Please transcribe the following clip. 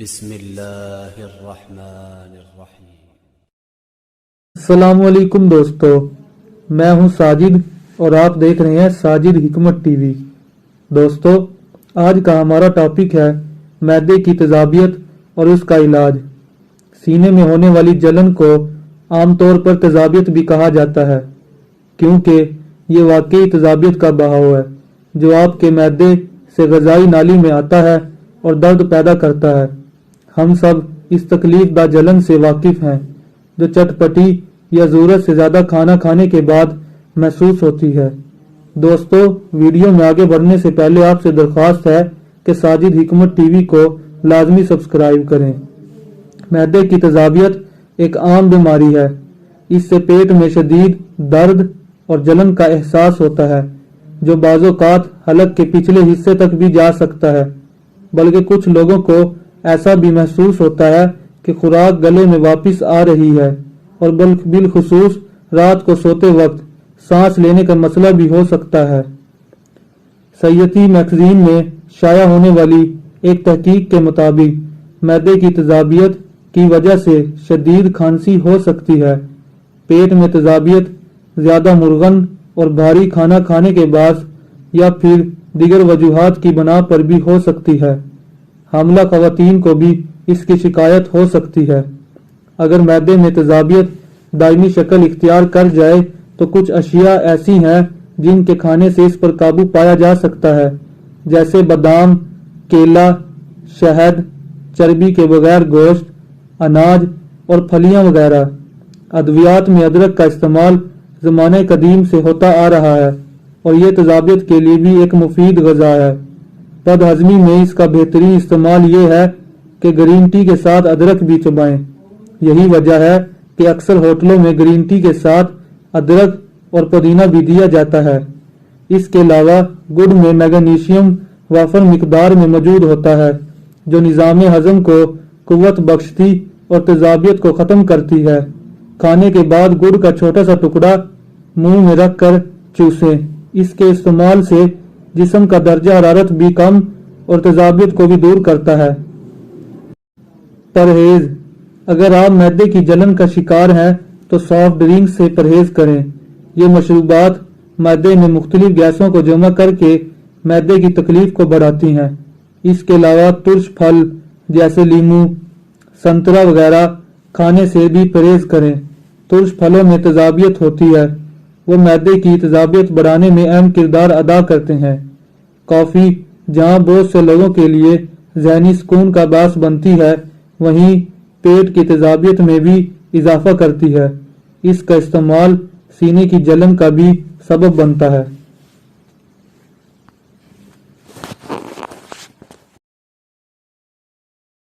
بسم اللہ الرحمن الرحیم۔ السلام علیکم دوستو، میں ہوں ساجد اور آپ دیکھ رہے ہیں ساجد حکمت ٹی وی۔ دوستو، آج کا ہمارا ٹاپک ہے معدے کی تیزابیت اور اس کا علاج۔ سینے میں ہونے والی جلن کو عام طور پر تیزابیت بھی کہا جاتا ہے، کیونکہ یہ واقعی تیزابیت کا بہاؤ ہے جو آپ کے معدے سے غذائی نالی میں آتا ہے اور درد پیدا کرتا ہے۔ ہم سب اس تکلیف دہ جلن سے واقف ہیں جو چٹپٹی یا ضرورت سے زیادہ کھانا کھانے کے بعد محسوس ہوتی ہے۔ دوستو، ویڈیو میں آگے بڑھنے سے پہلے آپ سے درخواست ہے کہ ساجد حکمت ٹی وی کو لازمی سبسکرائب کریں۔ معدے کی تیزابیت ایک عام بیماری ہے۔ اس سے پیٹ میں شدید درد اور جلن کا احساس ہوتا ہے جو بعض اوقات حلق کے پچھلے حصے تک بھی جا سکتا ہے، بلکہ کچھ لوگوں کو ایسا بھی محسوس ہوتا ہے کہ خوراک گلے میں واپس آ رہی ہے، اور بالخصوص رات کو سوتے وقت سانس لینے کا مسئلہ بھی ہو سکتا ہے۔ سیاتی میگزین میں شائع ہونے والی ایک تحقیق کے مطابق معدے کی تیزابیت کی وجہ سے شدید کھانسی ہو سکتی ہے۔ پیٹ میں تیزابیت زیادہ مرغن اور بھاری کھانا کھانے کے باعث یا پھر دیگر وجوہات کی بنا پر بھی ہو سکتی ہے۔ حاملہ خواتین کو بھی اس کی شکایت ہو سکتی ہے۔ اگر معدے میں تیزابیت دائمی شکل اختیار کر جائے تو کچھ اشیاء ایسی ہیں جن کے کھانے سے اس پر قابو پایا جا سکتا ہے، جیسے بادام، کیلا، شہد، چربی کے بغیر گوشت، اناج اور پھلیاں وغیرہ۔ ادویات میں ادرک کا استعمال زمانہ قدیم سے ہوتا آ رہا ہے اور یہ تیزابیت کے لیے بھی ایک مفید غذا ہے۔ بد ہضمی میں اس کا بہترین استعمال یہ ہے کہ گرین ٹی کے ساتھ ادرک بھی چبائیں۔ یہی وجہ ہے کہ اکثر ہوٹلوں میں گرین ٹی کے ساتھ ادرک اور پودینہ بھی دیا جاتا ہے۔ اس کے علاوہ گڑ میں میگنیشیم وافر مقدار میں موجود ہوتا ہے جو نظام ہضم کو قوت بخشتی اور تیزابیت کو ختم کرتی ہے۔ کھانے کے بعد گڑ کا چھوٹا سا ٹکڑا منہ میں رکھ کر چوسیں۔ اس کے استعمال سے جسم کا درجہ حرارت بھی کم اور تیزابیت کو بھی دور کرتا ہے۔ پرہیز: اگر آپ معدے کی جلن کا شکار ہیں تو سافٹ ڈرنک سے پرہیز کریں۔ یہ مشروبات معدے میں مختلف گیسوں کو جمع کر کے معدے کی تکلیف کو بڑھاتی ہیں۔ اس کے علاوہ ترش پھل جیسے لیموں، سنترا وغیرہ کھانے سے بھی پرہیز کریں۔ ترش پھلوں میں تیزابیت ہوتی ہے، وہ معدے کی تیزابیت بڑھانے میں اہم کردار ادا کرتے ہیں۔ کافی جہاں بہت سے لوگوں کے لیے ذہنی سکون کا باعث بنتی ہے، وہیں پیٹ کی تیزابیت میں بھی اضافہ کرتی ہے۔ اس کا استعمال سینے کی جلن کا بھی سبب بنتا ہے۔